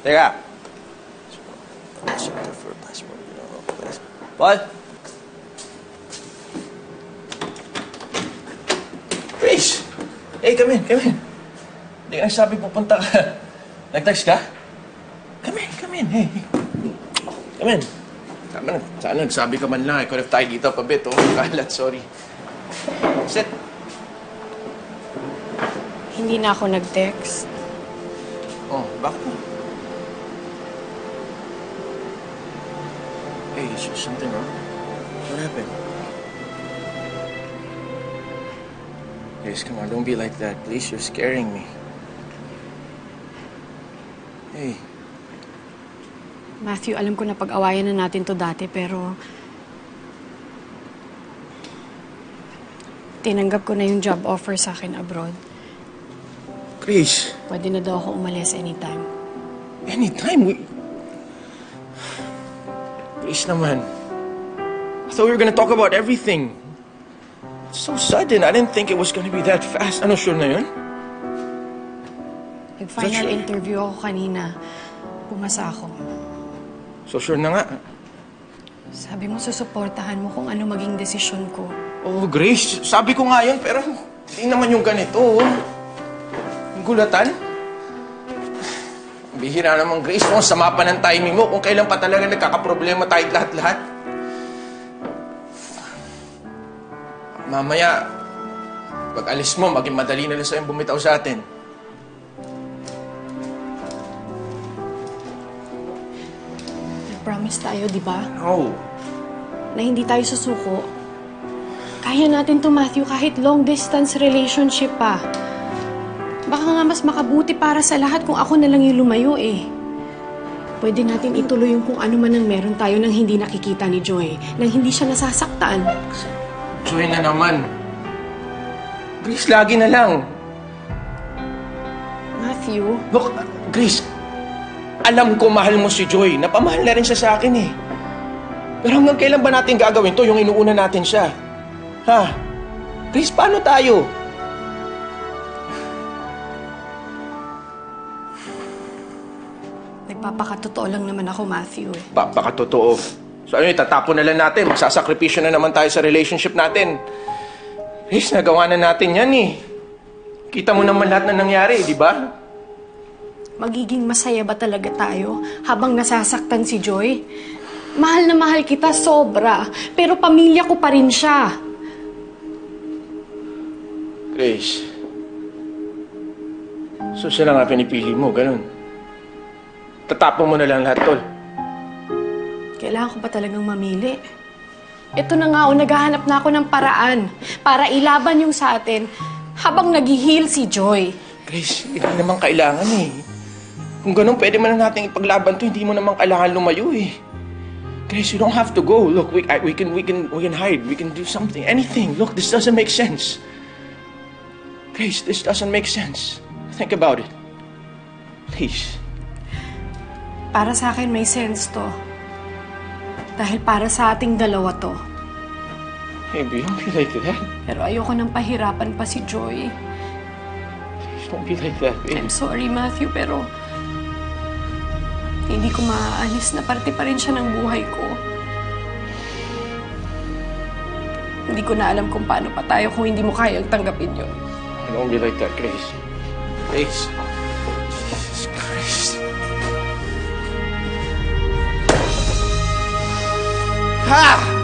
Teka. Paul? Grace! Hey, come in. Hindi ka nagsabi pupunta ka. Nag-text ka? Come in. Hey. Come in. Sana nagsabi ka man lang. I could have tied it up a bit. Oh, kalat, sorry. Sit. Hindi na ako nag-text. Oh, bakit? Hey, is something wrong? What happened? Grace, come on, don't be like that. Please, you're scaring me. Hey. Matthew, alam ko na pag-awayan na natin to dati, pero tinanggap ko na yung job offer sa akin abroad. Grace. Pwede na daw ako umalis anytime. Anytime? Grace naman. I thought we were gonna talk about everything. It's so sudden. I didn't think it was gonna be that fast. Ano, sure na yun? Nag-final interview ako kanina. Pumasa ako. So sure na nga. Sabi mo, susuportahan mo kung ano maging desisyon ko. Oh, Grace, sabi ko nga yun, pero hindi naman yung ganito. Yung gulatan. Bihira naman, Grace. Ang sama pa ng timing mo. Kung kailan pa talaga nagkakaproblema tayo lahat-lahat. Mamaya, pag alis mo, maging madali na lang sa'yo bumitaw sa atin. Nag-promise tayo, di ba? No. Na hindi tayo susuko. Kaya natin to, Matthew, kahit long-distance relationship pa. Baka nga mas makabuti para sa lahat kung ako na lang yung lumayo eh. Pwede natin ituloy yung kung ano man ang meron tayo nang hindi nakikita ni Joy. Nang hindi siya nasasaktan. Joy na naman. Grace, lagi na lang. Matthew? Look, Grace, alam ko mahal mo si Joy. Napamahal na rin siya sa akin eh. Pero hanggang kailan ba natin gagawin to yung inuuna natin siya? Ha? Grace, paano tayo? Nagpapakatotoo lang naman ako, Matthew eh. Papakatotoo. So ano, itatapon na lang natin. Magsasakripisyo na naman tayo sa relationship natin. Grace, nagawa na natin yan eh. Kita mo naman lahat na nangyari, di ba? Magiging masaya ba talaga tayo habang nasasaktan si Joy? Mahal na mahal kita sobra, pero pamilya ko pa rin siya. Grace. So siya lang nga pinipili mo, ganun. Tatapon mo na lang lahat, tol. Kailangan ko pa talagang mamili. Ito na nga, naghahanap na ako ng paraan para ilaban yung sa atin habang nag-heal si Joy. Grace, hindi naman kailangan eh. Kung ganun, pwede man na natin ipaglaban to, hindi mo naman kailangan lumayo eh. Grace, you don't have to go. Look, we can hide. We can do something. Anything. Look, this doesn't make sense. Grace, this doesn't make sense. Think about it. Please. Para sa akin, may sense to. Dahil para sa ating dalawa to. Baby, don't be like that. Pero ayoko nang pahirapan pa si Joy. Please, don't be like that, baby. I'm sorry, Matthew, pero hindi ko maaalis na parte pa rin siya ng buhay ko. Hindi ko na alam kung paano pa tayo kung hindi mo kayang tanggapin yun. Don't be like that, Grace. Grace. Jesus Christ. Ha!